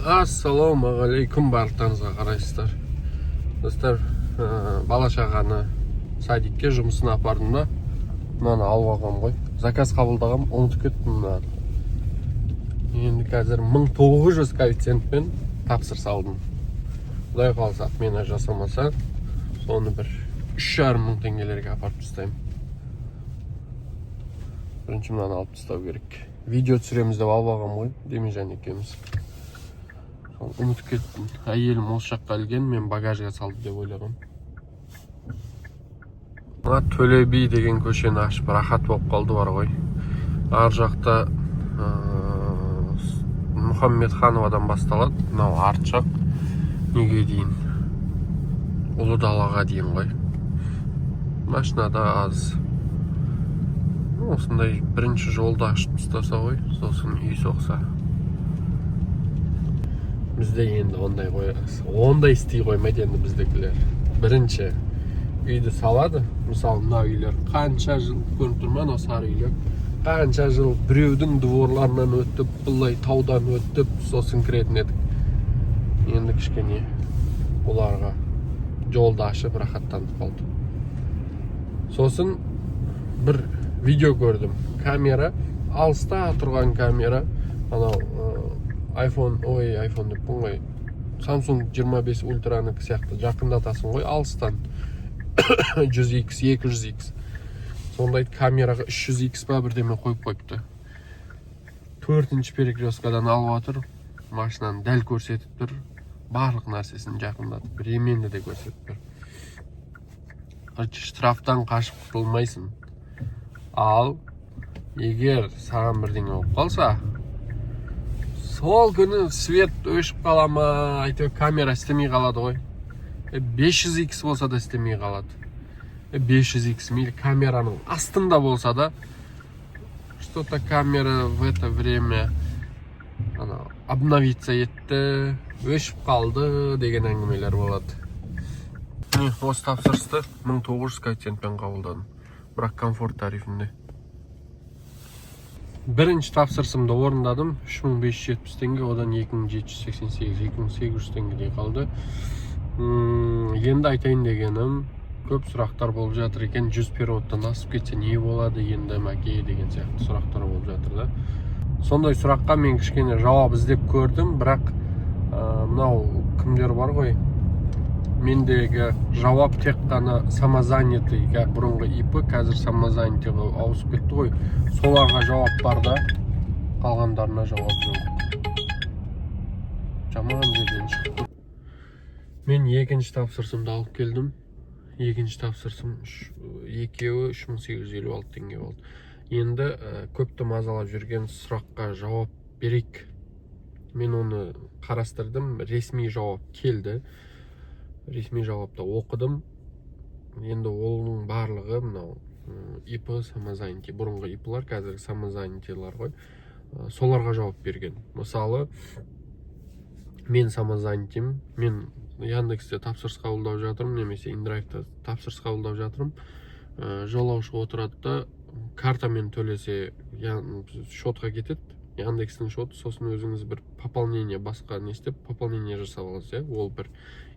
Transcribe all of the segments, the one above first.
Ассалаумағалейкум, барлықтарыңызға қарайсыздар. Достар, бала шағаны садикке жұмысына апардым да, мынаны алып алғам ғой. Заказ қабылдағам, ұмытып кеттім мынаны. Енді қазір 1900 коэффициентпен тапсырыс алдым. Құдай қаласа, мені жасамаса, соны бір 3500 теңгелерге апарып тастаймын. Бірінші мынаны алып тастау керек. Видео түсіреміз деп алып алғам ғой, Демежан екеуміз. Ұмытып кеттім. Әйелім осы жаққа ілген, мен багажға салды деп ойлағам. Мына Төле би деген көшені ашып рахат болып қалды бар ғой. Ар жақта Мұхаммедхановадан басталады. Мынау арт жақ неге дейін? Ұлы далаға дейін ғой. Машинада аз. Осындай бірінші жолды ашып тастаса ғой, сосын үй соқса. Бізде енді ондай істей қоймайды енді біздекілер. Бірінші үйді салады. Мысалы, мына үйлер қанша жыл көрініп тұрман, осы сары үйлер. Қанша жыл біреудің дворларынан өтіп, бұлай таудан өтіп, сосын кіретін едік. Енді кішкене оларға жолды ашып рахаттанып қалды. Сосын бір видео көрдім. Камера, алыста тұрған камера, iPhone деп ғой. Samsung 25 ультраның сияқты жақындатасың ғой, алыстан 100x, 200x. Сондай камераға 300x ба бірдеме қойып қойыпты. 4-ші перекресткадан алып отыр, машинаны дәл көрсетіп тұр, барлық нәрсесін жақындатып, ременді де көрсетіп тұр. Штрафтан қашып құтылмайсың. Ал егер саған бірдеңе болып қалса, сол күні свет өшіп қала ма, әйтеуір камера істемей қалады ғой. 500x болса да істемей қалады. 500x мейлі камераның астында болса да, что-то камера в это время обновиться етті, өшіп қалды деген әңгімелер болады. Осы тапсырысты 1900 коэффициентпен қабылдадым. Бірақ комфорт тарифінде. Бірінші тапсырысымды орындадым, 3570 теңге, одан 2788 теңгедей қалды. Енді айтайын дегенім, көп сұрақтар болып жатыр екен, 100 периодтан асып кетсе не болады енді мәке деген сияқты сұрақтар болып жатыр да. Сондай сұраққа мен кішкене жауап іздеп көрдім, бірақ мынау кімдер бар ғой, мендегі жауап тек қана самозанятый, бұрынғы ипі, қазір самозанятыйға ауысып кетті ғой. Соларға жауап бар да, қалғандарына жауап жоқ. Жаман жерден шықты. Мен екінші тапсырысымды алып келдім. Екінші тапсырысым екеуі 3856 теңге болды. Енді көпті мазалап жүрген сұраққа жауап берейік. Мен оны қарастырдым, ресми жауап келді. Ресми жауапта оқыдым. Енді оның барлығы мынау ипі, самозанятый, бұрынғы ипылар, қазіргі самозанятыйлар ғой. Соларға жауап берген. Мысалы, мен самозанятыймын, мен Яндексте тапсырыс қабылдап жатырмын, немесе Индрайвта тапсырыс қабылдап жатырмын. Жолаушы отырады да, картамен төлесе шотқа кетеді, Яндекстің шоты, сосын өзіңіз бір пополнение басқа не істеп, пополнение жасап аласыз, ол бір.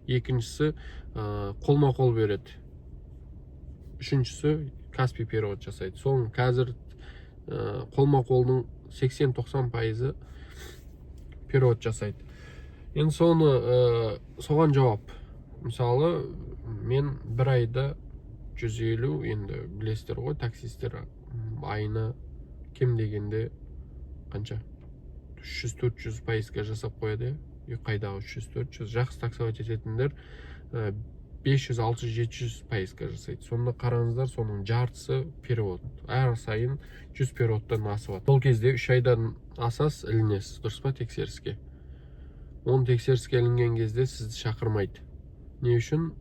Екіншісі қолма-қол береді. Үшіншісі Каспий перевод жасайды. Соның қазір қолма-қолдың 80-90% перевод жасайды. Енді соған жауап. Мысалы, мен бір айда 150, енді білесіздер ғой, таксистер айына кем дегенде қанша? 300-400% жасап қояды. Қайдағы 300-400, жақсы таксовать ететіндер 500-600-700% жасайды. Сонда қараңыздар, соның жартысы перевод. Әр сайын 100 переводтан асып. Сол кезде 3 айдан асас ілінесіз, дұрыс па, тексеріске? Оны тексеріске ілінген кезде сізді шақырмайды. Не үшін?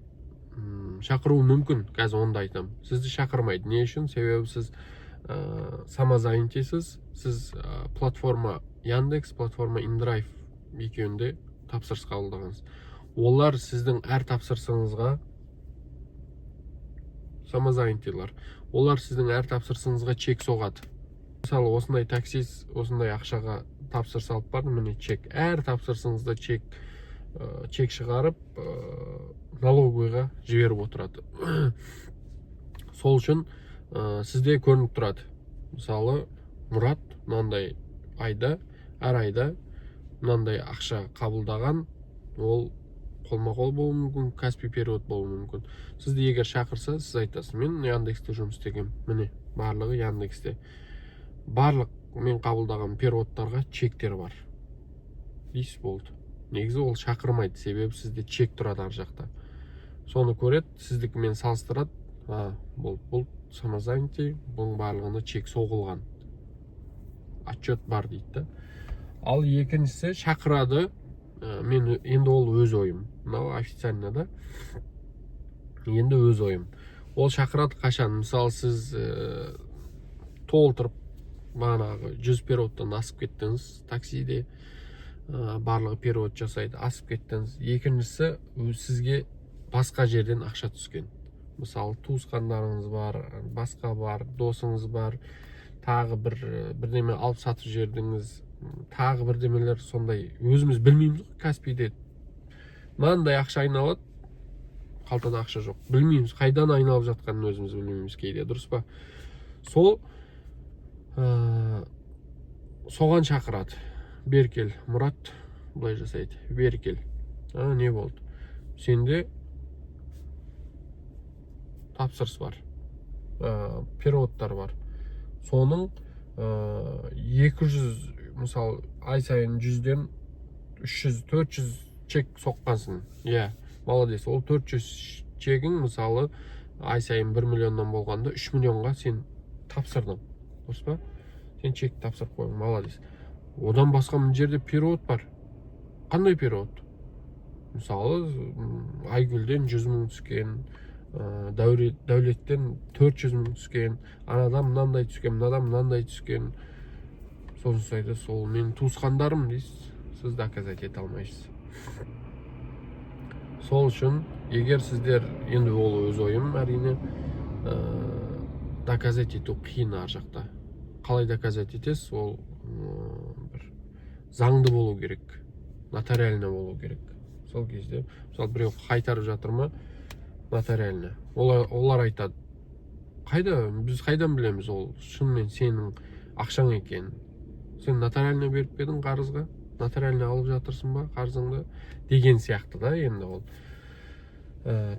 Шақыру мүмкін, қазір онда айтам. Сізді шақырмайды. Не үшін? Себебі сіз самозанятыйсыз, сіз платформа Яндекс, платформа Индрайв екеуінде тапсырыс қабылдағансыз. Олар сіздің әр тапсырысыңызға, самозанятыйлар, олар сіздің әр тапсырысыңызға чек соғады. Мысалы, осындай таксист осындай ақшаға тапсырыс алып бардым, міне чек. Әр тапсырысыңызда чек шығарып налоговыйға жіберіп отырады. Сол үшін сізде көрініп тұрады. Мысалы, Мұрат мынандай айда, әр айда мынандай ақша қабылдаған, ол қолма-қол болуы мүмкін, Каспий перевод болуы мүмкін. Сізді егер шақырса, сіз айтасыз, мен Яндексте жұмыс істегем. Міне, барлығы Яндексте. Барлық мен қабылдаған переводтарға чектер бар. Дейсіз болды. Негізі ол шақырмайды, себебі сізде чек тұрады ар жақта. Соны көреді, сіздікімен салыстырады. Бұл самозанятый, бұның барлығына чек соғылған. Отчет бар дейді. Ал екіншісі шақырады. Мен енді ол өз ойым. Мынау официально да. Енді өз ойым. Ол шақырады қашан? Мысалы, сіз толтырып бағанағы 100 переводтан асып кеттіңіз, таксиде барлығы перевод жасайды, асып кеттіңіз. Екіншісі, сізге басқа жерден ақша түскен. Мысалы, туысқандарыңыз бар, басқа бар, досыңыз бар, тағы бірдеме алып сатып жердіңіз, тағы бірдемелер сондай. Өзіміз білмейміз ғой, Каспийде мынандай ақша айналады, қалтада ақша жоқ. Білмейміз, қайдан айналып жатқанын өзіміз білмейміз кейде, дұрыс па? Соған шақырады. Беркел, Мұрат бұлай жасайды. Беркел. Не болды? Сенде тапсырыс бар. Переводтар бар. Соның 200, мысалы, ай сайын 100-ден 300-400 чек соққансың. Молодец. Ол 400 чегің, мысалы, ай сайын 1 миллионнан болғанда 3 миллионға сен тапсырдың. Дұрыс па? Сен чек тапсырып қойың, молодец. Одан басқа мына жерде перевод бар. Қандай перевод? Мысалы, Айгүлден 100 мың түскен, Дәулеттен 400 мың түскен, анадан мынандай түскен, мынадан мынандай түскен. Сосын сайды, сол менің туысқандарым дейсіз, сіз доказать ете алмайсыз. Сол үшін, егер сіздер, енді ол өз ойым, әрине, доказать ету қиын ар жақта. Қалай доказать етесіз, ол бір заңды болу керек, нотариально болу керек. Сол кезде, мысалы, біреу қайтарып жатыр ма, нотариально. Олар айтады, біз қайдан білеміз, ол шынымен сенің ақшаң екен. Сен нотариально беріп бедің қарызға, нотариально алып жатырсың ба қарызыңды, деген сияқты да. Енді ол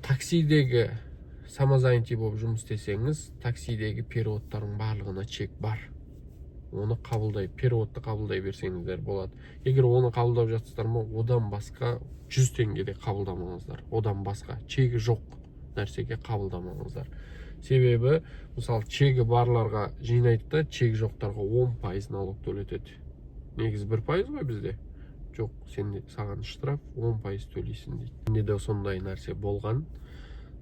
таксидегі самозанятый болып жұмыс істесеңіз, таксидегі переводтардың барлығына чек бар. Оны переводты қабылдай берсеңіздер болады. Егер оны қабылдап жатсыздар ма, одан басқа 100 теңгеде қабылдамаңыздар. Одан басқа чегі жоқ нәрсеге қабылдамаңыздар. Себебі, мысалы, чегі барларға жинайды да, чегі жоқтарға 10% налог төлетеді. Негізі 1% ғой бізде. Жоқ, саған штраф 10% төлейсің дейді. Менде де сондай нәрсе болған.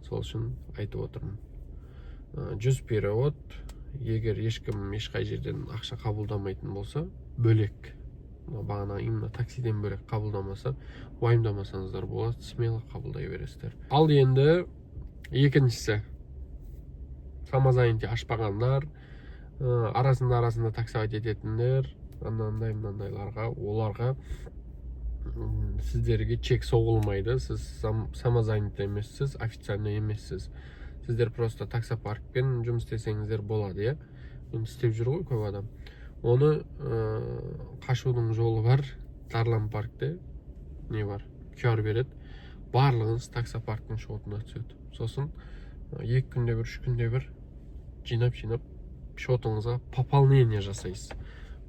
Сол үшін айтып отырмын. 100 перевод, егер ешкім ешқай жерден ақша қабылдамайтын болса, бөлек. Бағана именно таксиден бөлек қабылдамаса, уайымдамасаңыздар болады, смело қабылдай бересіздер. Ал енді екіншісі, самозанятый ашпағандар, арасында таксовать ететіндер, мынандайларға, оларға сіздерге чек соғылмайды. Сіз самозанятый емессіз, официально емессіз. Сіздер просто таксопаркпен жұмыс істесеңіздер болады, Енді істеп жүр ғой көп адам. Оны қашудың жолы бар. Тарлан паркте не бар? QR береді. Барлығыңыз таксопарктың шотына түседі. Сосын 2 күнде бір, 3 күнде бір жинап шотыңызға пополнение жасайсыз.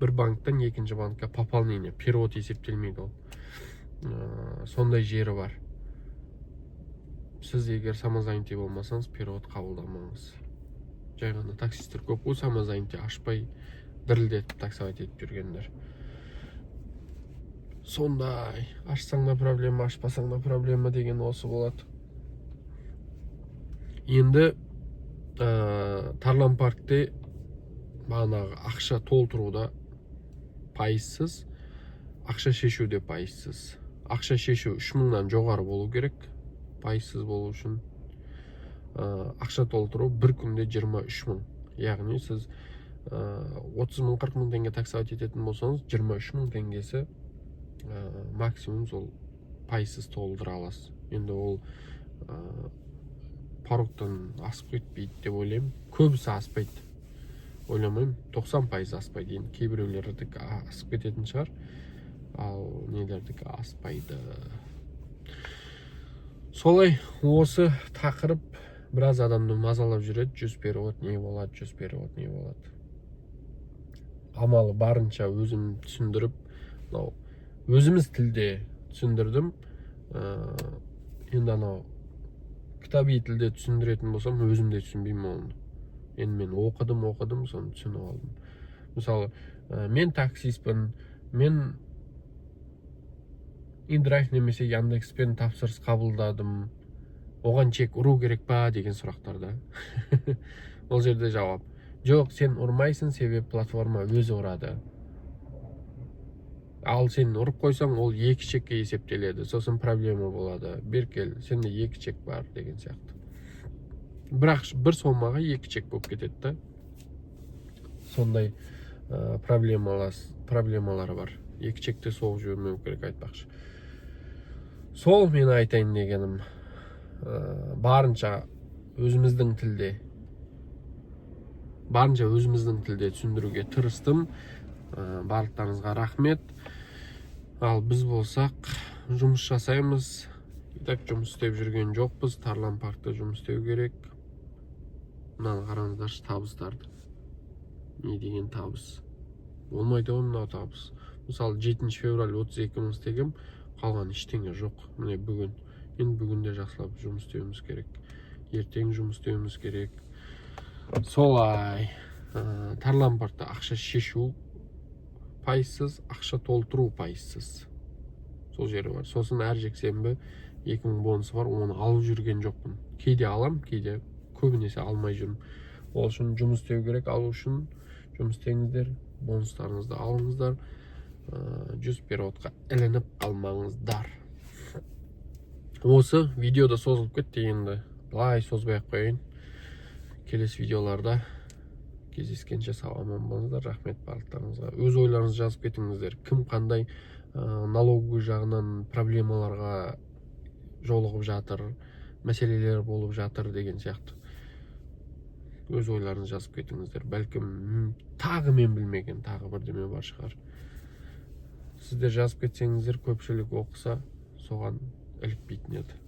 Бір банктан екінші банкқа пополнение, перевод есептелмейді ол. Сондай жері бар. Сіз егер самозанятый болмасаңыз, перевод қабылдамаңыз. Жай ғана таксистер көп қой, самозанятый ашпай дірілдетіп таксовать етіп жүргендер. Сондай, ашсаң да проблема, ашпасаң да проблема деген осы болады. Енді Тарлан паркте бағанағы ақша толтыруда пайызсыз, ақша шешуде пайызсыз. Ақша шешу 3000-нан жоғары болу керек, пайызсыз болу үшін. Ақша толтыру бір күнде 23 000. Яғни сіз 30 мың 40 мың теңге таксовать ететін болсаңыз 23 мың теңгесі максимум сол пайсыз толтыра аласыз. Енді ол порогтан асып кетпейді деп ойлаймын. Көбісі аспайды. Ойламаймын, 90% аспайды. Енді кейбіреулердікі асып кететін шығар. Ал нелердікі аспайды. Солай, осы тақырып біраз адамды мазалап жүреді. 100 перевод не болады, 100 перевод не болады. Амалы барынша өзім түсіндіріп, өзіміз тілде түсіндірдім. Енді анау кітаби тілде түсіндіретін болсам, өзім де түсінбеймін оны. Енді мен оқыдым, соны түсініп алдым. Мысалы, мен таксистпін, мен Индрайв немесе Яндекспен тапсырыс қабылдадым. Оған чек ұру керек па деген сұрақтарда. Ол жерде жауап. Жоқ, сен ұрмайсың, себебі платформа өзі ұрады. Ал сен ұрып қойсаң, ол 2 чекке есептеледі. Сосын проблема болады. Беркел, сенде 2 чек бар деген сияқты. Бірақ бір сомаға 2 чек болып кетеді. Сондай проблемалары бар. 2 чекте соғып жібермеу керек айтпақшы. Сол мен айтайын дегенім. Барынша өзіміздің тілде түсіндіруге тырыстым. Барлықтарыңызға рахмет. Ал біз болсақ жұмыс жасаймыз. Жұмыс істеп жүрген жоқпыз. Тарлан паркта жұмыс істеу керек. Мынаны қараңыздаршы, табыстарды. Не деген табыс? Болмайды ғой мынау табыс. Мысалы 7 февраль 32 мың істегем, қалған ештеңе жоқ. Міне бүгін. Енді бүгінде жақсылап жұмыс істеуіміз керек. Ертең жұмыс істеуіміз керек. Солай. Тарлан паркта ақша шешу пайсыз, ақша толтыру пайсыз. Сол жері бар. Сосын әр жексенбі 2000 бонусы бар, оны алып жүрген жоқпын. Кейде алам, кейде көбінесе алмай жүрмін. Ол үшін жұмыс істеу керек, алу үшін жұмыс істеңіздер, бонустарыңызды алыңыздар. 100 переводқа ілініп қалмаңыздар. Осы видеода созылып кетті, енді былай созбай ақ қояйын. Келесі видеоларда кездескенше сау аман болыңыздар. Рахмет барлықтарыңызға. Өз ойларыңызды жазып кетіңіздер. Кім қандай налоговый жағынан проблемаларға жолығып жатыр, мәселелер болып жатыр деген сияқты. Өз ойларыңызды жазып кетіңіздер. Бәлкім тағы мен білмеген тағы бірдеме бар шығар. Сіздер жазып кетсеңіздер, көпшілік оқыса, соған ілікпейтін еді.